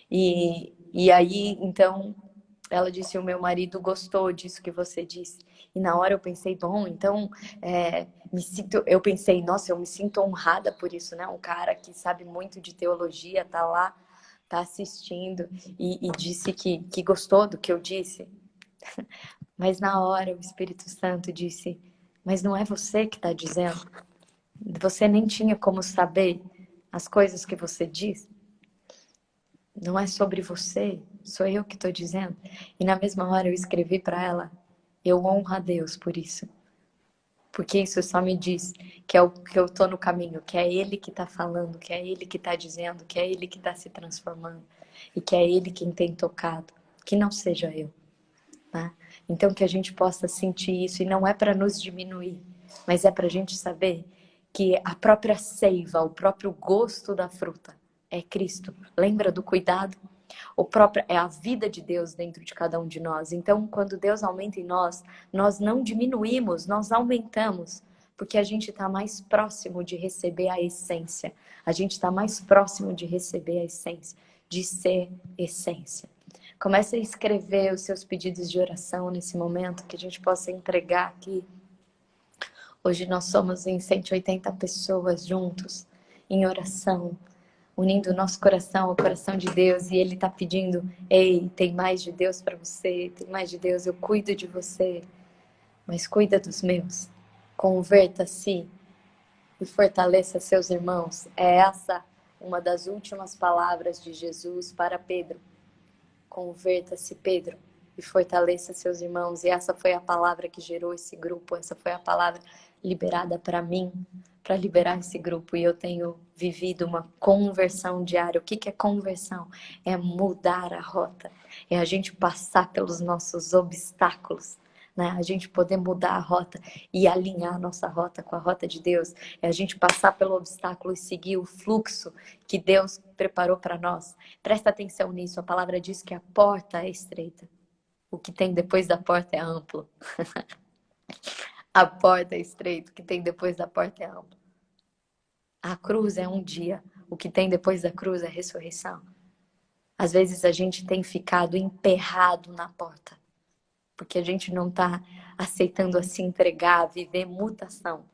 E aí, então, ela disse: o meu marido gostou disso que você disse. E na hora eu pensei: bom, então, eu pensei, nossa, eu me sinto honrada por isso, né? Um cara que sabe muito de teologia tá lá, tá assistindo e disse que gostou do que eu disse. Mas na hora o Espírito Santo disse: mas não é você que está dizendo. Você nem tinha como saber as coisas que você diz. Não é sobre você, sou eu que estou dizendo. E na mesma hora eu escrevi para ela: eu honro a Deus por isso. Porque isso só me diz que é o que eu estou no caminho, que é Ele que está falando, que é Ele que está dizendo, que é Ele que está se transformando. E que é Ele quem tem tocado, que não seja eu. Né? Então que a gente possa sentir isso, e não é para nos diminuir, mas é para a gente saber que a própria seiva, o próprio gosto da fruta é Cristo. Lembra do cuidado? É a vida de Deus dentro de cada um de nós. Então, quando Deus aumenta em nós, nós não diminuímos, nós aumentamos, porque a gente está mais próximo de receber a essência. A gente está mais próximo de receber a essência, de ser essência. Comece a escrever os seus pedidos de oração nesse momento, que a gente possa entregar aqui. Hoje nós somos em 180 pessoas juntos, em oração, unindo o nosso coração ao coração de Deus, e Ele está pedindo: ei, tem mais de Deus para você, tem mais de Deus, eu cuido de você, mas cuida dos meus. Converta-se e fortaleça seus irmãos. É essa uma das últimas palavras de Jesus para Pedro. Converta-se, Pedro, e fortaleça seus irmãos. E essa foi a palavra que gerou esse grupo, essa foi a palavra liberada para mim, para liberar esse grupo. E eu tenho vivido uma conversão diária. O que é conversão? É mudar a rota, é a gente passar pelos nossos obstáculos, né? A gente poder mudar a rota e alinhar a nossa rota com a rota de Deus. É a gente passar pelo obstáculo e seguir o fluxo que Deus preparou para nós. Presta atenção nisso. A palavra diz que a porta é estreita. O que tem depois da porta é amplo. A porta é estreita. O que tem depois da porta é amplo. A cruz é um dia. O que tem depois da cruz é ressurreição. Às vezes a gente tem ficado emperrado na porta, porque a gente não está aceitando se entregar, viver mutação.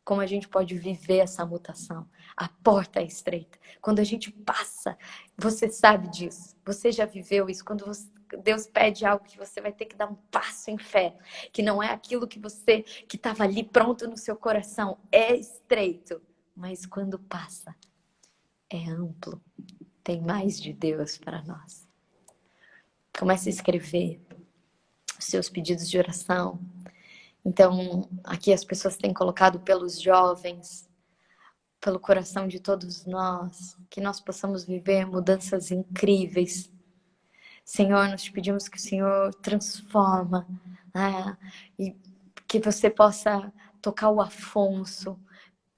Como a gente pode viver essa mutação? A porta é estreita. Quando a gente passa, você sabe disso. Você já viveu isso. Quando Deus pede algo, que você vai ter que dar um passo em fé, que não é aquilo que estava ali pronto no seu coração. É estreito, mas quando passa, é amplo. Tem mais de Deus para nós. Comece a escrever os seus pedidos de oração. Então, aqui as pessoas têm colocado pelos jovens, pelo coração de todos nós, que nós possamos viver mudanças incríveis. Senhor, nós te pedimos que o Senhor transforma, né? E que você possa tocar o Afonso,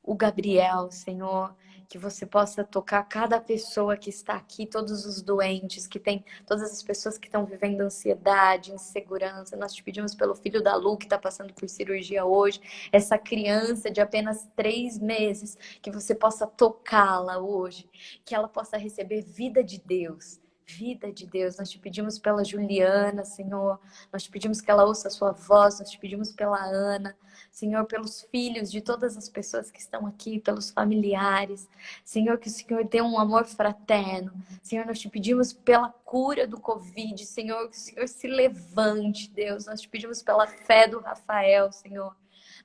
o Gabriel, Senhor, que você possa tocar cada pessoa que está aqui, todos os doentes, que tem, todas as pessoas que estão vivendo ansiedade, insegurança. Nós te pedimos pelo filho da Lu, que está passando por cirurgia hoje, essa criança de apenas 3 meses, que você possa tocá-la hoje, que ela possa receber vida de Deus. Vida de Deus, nós te pedimos pela Juliana, Senhor, nós te pedimos que ela ouça a sua voz, nós te pedimos pela Ana, Senhor, pelos filhos de todas as pessoas que estão aqui, pelos familiares, Senhor, que o Senhor dê um amor fraterno, Senhor, nós te pedimos pela cura do Covid, Senhor, que o Senhor se levante, Deus, nós te pedimos pela fé do Rafael, Senhor,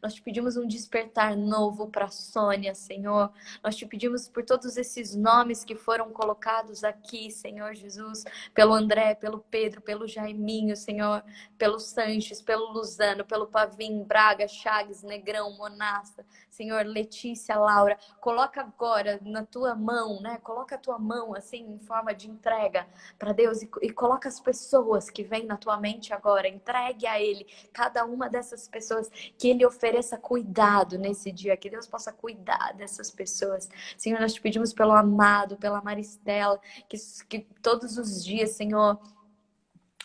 Nós te pedimos um despertar novo para a Sônia, Senhor. Nós te pedimos por todos esses nomes que foram colocados aqui, Senhor Jesus, pelo André, pelo Pedro, pelo Jaiminho, Senhor, pelo Sanches, pelo Luzano, pelo Pavim, Braga, Chagas, Negrão, Monassa, Senhor, Letícia, Laura. Coloca agora na tua mão, né? Coloca a tua mão assim em forma de entrega para Deus e coloca as pessoas que vêm na tua mente agora, entregue a Ele cada uma dessas pessoas, que Ele ofereça cuidado nesse dia, que Deus possa cuidar dessas pessoas. Senhor, nós te pedimos pelo Amado, pela Maristela, que todos os dias, Senhor,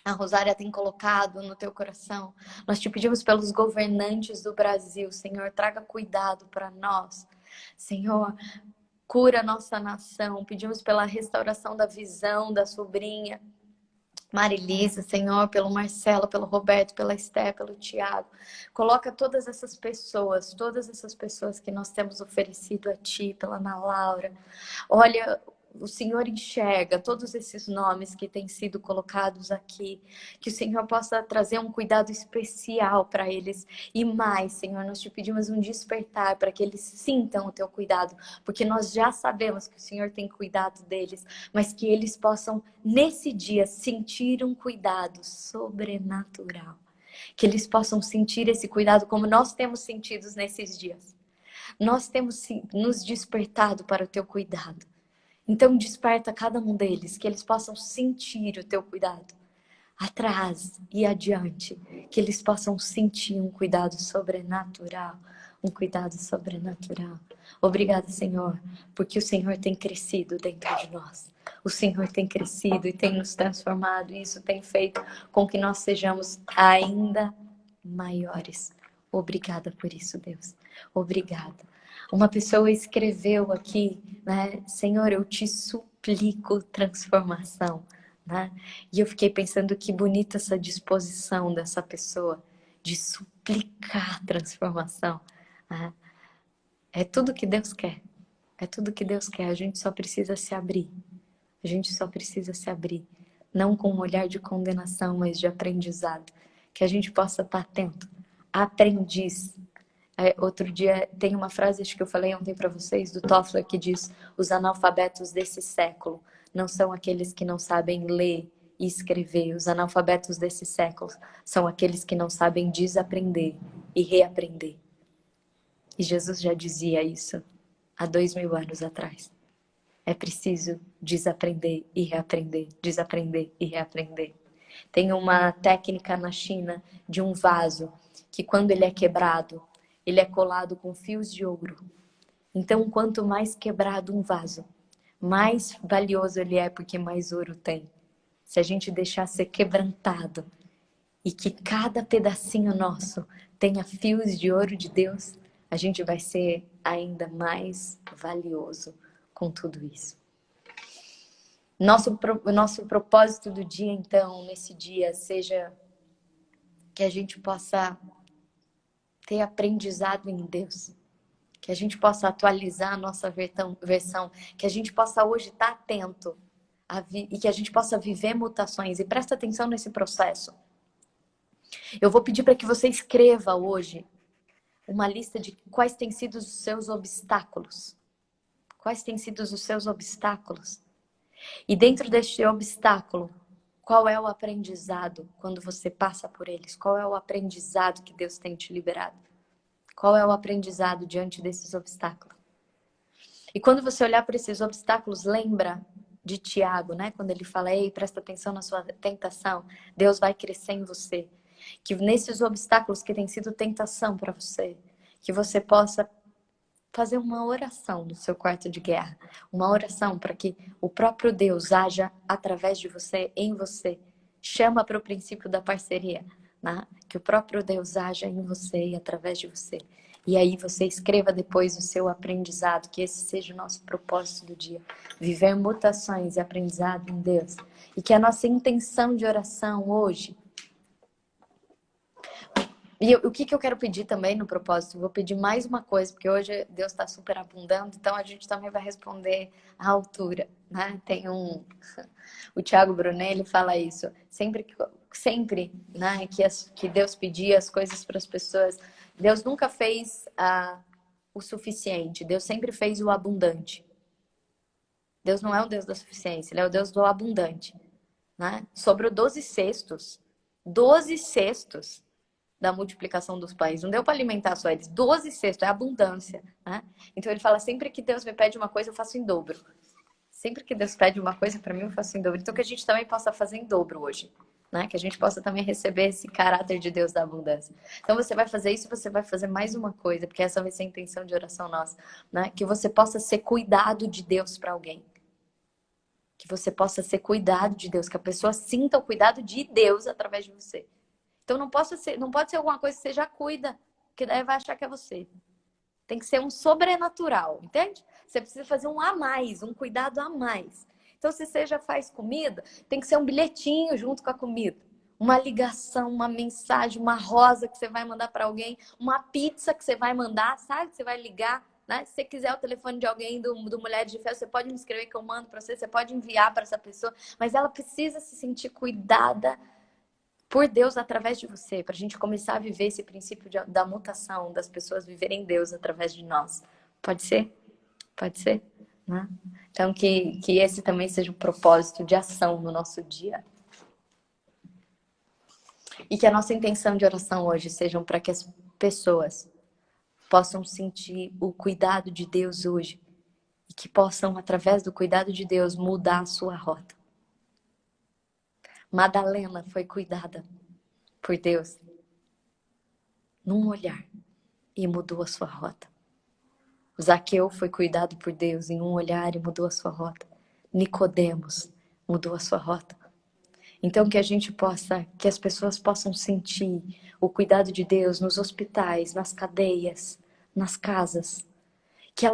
a Rosária tem colocado no teu coração. Nós te pedimos pelos governantes do Brasil, Senhor, traga cuidado para nós. Senhor, cura a nossa nação. Pedimos pela restauração da visão da sobrinha Marilisa, Senhor, pelo Marcelo, pelo Roberto, pela Esté, pelo Tiago. Coloca todas essas pessoas que nós temos oferecido a Ti, pela Ana Laura. Olha, o Senhor enxerga todos esses nomes que têm sido colocados aqui. Que o Senhor possa trazer um cuidado especial para eles. E mais, Senhor, nós te pedimos um despertar para que eles sintam o Teu cuidado. Porque nós já sabemos que o Senhor tem cuidado deles. Mas que eles possam, nesse dia, sentir um cuidado sobrenatural. Que eles possam sentir esse cuidado como nós temos sentido nesses dias. Nós temos nos despertado para o Teu cuidado. Então desperta cada um deles, que eles possam sentir o Teu cuidado. Atrás e adiante, que eles possam sentir um cuidado sobrenatural. Um cuidado sobrenatural. Obrigada, Senhor, porque o Senhor tem crescido dentro de nós. O Senhor tem crescido e tem nos transformado. E isso tem feito com que nós sejamos ainda maiores. Obrigada por isso, Deus. Obrigada. Uma pessoa escreveu aqui, né? Senhor, eu te suplico transformação, né? E eu fiquei pensando que bonita essa disposição dessa pessoa de suplicar transformação, né? É tudo que Deus quer. É tudo que Deus quer. A gente só precisa se abrir. A gente só precisa se abrir. Não com um olhar de condenação, mas de aprendizado. Que a gente possa estar atento. Aprendiz. Outro dia tem uma frase, acho que eu falei ontem para vocês, do Toffler, que diz: os analfabetos desse século não são aqueles que não sabem ler e escrever. Os analfabetos desse século são aqueles que não sabem desaprender e reaprender. E Jesus já dizia isso há 2000 anos atrás. É preciso desaprender e reaprender, desaprender e reaprender. Tem uma técnica na China de um vaso que, quando ele é quebrado, ele é colado com fios de ouro. Então, quanto mais quebrado um vaso, mais valioso ele é, porque mais ouro tem. Se a gente deixar ser quebrantado e que cada pedacinho nosso tenha fios de ouro de Deus, a gente vai ser ainda mais valioso com tudo isso. Nosso propósito do dia, então, nesse dia, seja que a gente possa ter aprendizado em Deus, que a gente possa atualizar a nossa versão, que a gente possa hoje estar atento e que a gente possa viver mutações. E presta atenção nesse processo. Eu vou pedir para que você escreva hoje uma lista de quais têm sido os seus obstáculos. Quais têm sido os seus obstáculos? E dentro deste obstáculo, qual é o aprendizado quando você passa por eles? Qual é o aprendizado que Deus tem te liberado? Qual é o aprendizado diante desses obstáculos? E quando você olhar para esses obstáculos, lembra de Tiago, né? Quando ele fala: ei, presta atenção na sua tentação, Deus vai crescer em você. Que nesses obstáculos que têm sido tentação para você, que você possa fazer uma oração no seu quarto de guerra. Uma oração para que o próprio Deus haja através de você, em você. Chama para o princípio da parceria, né? Que o próprio Deus haja em você e através de você. E aí você escreva depois o seu aprendizado, que esse seja o nosso propósito do dia. Viver mutações e aprendizado em Deus. E que a nossa intenção de oração hoje... E o que eu quero pedir também no propósito? Vou pedir mais uma coisa, porque hoje Deus está super abundando, então a gente também vai responder à altura, né? Tem o Thiago Brunet, ele fala isso. Sempre, né, que Deus pedia as coisas para as pessoas Deus nunca fez o suficiente. Deus sempre fez o abundante. Deus não é o Deus da suficiência, Ele é o Deus do abundante. Né? Sobrou 12 cestos. 12 cestos da multiplicação dos pães. Não deu para alimentar só eles. 12 cestos, é abundância. Né? Então ele fala, sempre que Deus me pede uma coisa, eu faço em dobro. Sempre que Deus pede uma coisa para mim, eu faço em dobro. Então que a gente também possa fazer em dobro hoje. Né? Que a gente possa também receber esse caráter de Deus da abundância. Então você vai fazer isso, você vai fazer mais uma coisa, porque essa vai ser a intenção de oração nossa. Né? Que você possa ser cuidado de Deus para alguém. Que você possa ser cuidado de Deus, que a pessoa sinta o cuidado de Deus através de você. Então não pode ser alguma coisa que você já cuida, que daí vai achar que é você. Tem que ser um sobrenatural, entende? Você precisa fazer um a mais, um cuidado a mais. Então se você já faz comida, tem que ser um bilhetinho junto com a comida. Uma ligação, uma mensagem, uma rosa que você vai mandar para alguém, uma pizza que você vai mandar, sabe? Que você vai ligar. Né? Se você quiser o telefone de alguém do Mulheres de Fé, você pode me escrever que eu mando para você, você pode enviar para essa pessoa, mas ela precisa se sentir cuidada por Deus através de você, para a gente começar a viver esse princípio da mutação, das pessoas viverem Deus através de nós. Pode ser? Pode ser? Né? Então, que esse também seja um propósito de ação no nosso dia. E que a nossa intenção de oração hoje sejam para que as pessoas possam sentir o cuidado de Deus hoje e que possam, através do cuidado de Deus, mudar a sua rota. Madalena foi cuidada por Deus num olhar e mudou a sua rota. Zaqueu foi cuidado por Deus em um olhar e mudou a sua rota. Nicodemos mudou a sua rota. Então que que as pessoas possam sentir o cuidado de Deus nos hospitais, nas cadeias, nas casas, que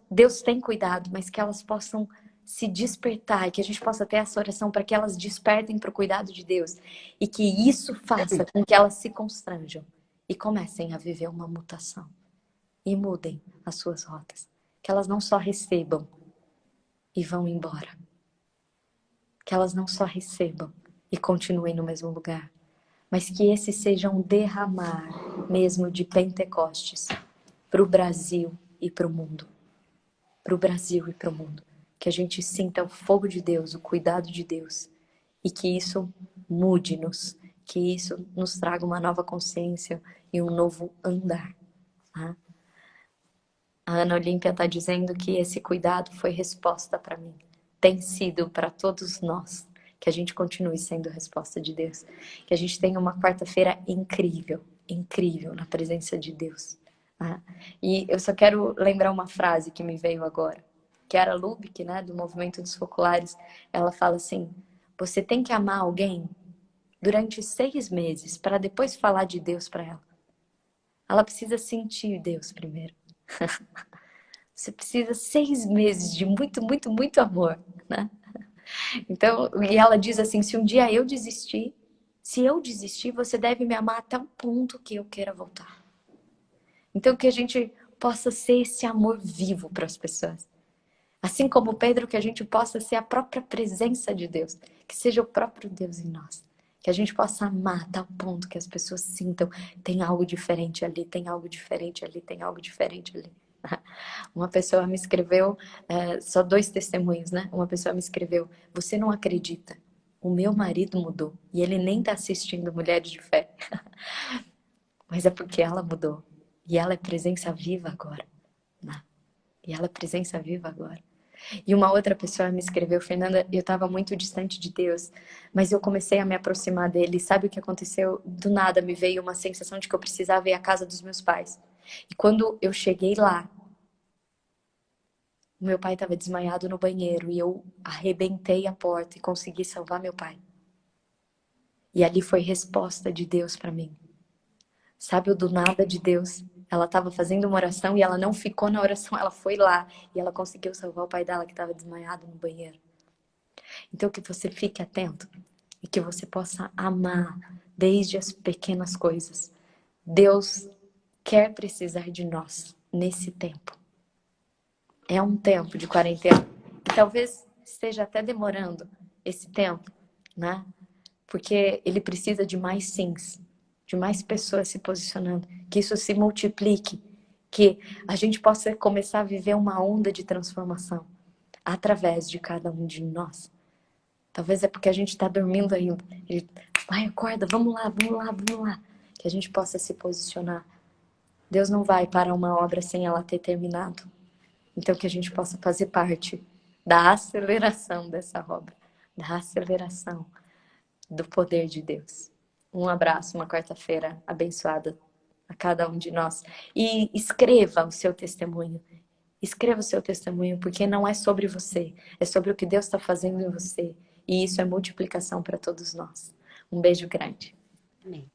Deus tem cuidado, mas que elas possam se despertar e que a gente possa ter essa oração para que elas despertem para o cuidado de Deus e que isso faça com que elas se constranjam e comecem a viver uma mutação e mudem as suas rotas, que elas não só recebam e vão embora, que elas não só recebam e continuem no mesmo lugar, mas que esse seja um derramar mesmo de Pentecostes para o Brasil e para o mundo. Para o Brasil e para o mundo. Que a gente sinta o fogo de Deus, o cuidado de Deus. E que isso mude-nos. Que isso nos traga uma nova consciência e um novo andar. Tá? A Ana Olímpia está dizendo que esse cuidado foi resposta para mim. Tem sido para todos nós. Que a gente continue sendo resposta de Deus. Que a gente tenha uma quarta-feira incrível. Incrível na presença de Deus. E eu só quero lembrar uma frase que me veio agora, que era Lubick, né, do Movimento dos Focolares. Ela fala assim: você tem que amar alguém durante 6 meses para depois falar de Deus para ela. Ela precisa sentir Deus primeiro. Você precisa 6 meses de muito, muito, muito amor, né? Então, e ela diz assim: se um dia eu desistir, você deve me amar até o ponto que eu queira voltar. Então que a gente possa ser esse amor vivo para as pessoas. Assim como Pedro, que a gente possa ser a própria presença de Deus. Que seja o próprio Deus em nós. Que a gente possa amar a tal ponto que as pessoas sintam: tem algo diferente ali, tem algo diferente ali, tem algo diferente ali. Uma pessoa me escreveu, só 2 testemunhos, né? Uma pessoa me escreveu: você não acredita, o meu marido mudou. E ele nem está assistindo Mulheres de Fé. Mas é porque ela mudou. E ela é presença viva agora. Né? E ela é presença viva agora. E uma outra pessoa me escreveu: Fernanda, eu estava muito distante de Deus, mas eu comecei a me aproximar dele. Sabe o que aconteceu? Do nada me veio uma sensação de que eu precisava ir à casa dos meus pais. E quando eu cheguei lá, o meu pai estava desmaiado no banheiro e eu arrebentei a porta e consegui salvar meu pai. E ali foi resposta de Deus para mim. Sabe o do nada de Deus? Ela estava fazendo uma oração e ela não ficou na oração, ela foi lá e ela conseguiu salvar o pai dela que estava desmaiado no banheiro. Então que você fique atento e que você possa amar desde as pequenas coisas. Deus quer precisar de nós nesse tempo. É um tempo de quarentena. Talvez esteja até demorando esse tempo, né? Porque ele precisa de mais sims, de mais pessoas se posicionando, que isso se multiplique, que a gente possa começar a viver uma onda de transformação através de cada um de nós. Talvez é porque a gente está dormindo ainda. Ele, vai, acorda, vamos lá, vamos lá, vamos lá. Que a gente possa se posicionar. Deus não vai parar uma obra sem ela ter terminado. Então que a gente possa fazer parte da aceleração dessa obra, da aceleração do poder de Deus. Um abraço, uma quarta-feira abençoada a cada um de nós. E escreva o seu testemunho. Escreva o seu testemunho, porque não é sobre você, é sobre o que Deus está fazendo em você. E isso é multiplicação para todos nós. Um beijo grande. Amém.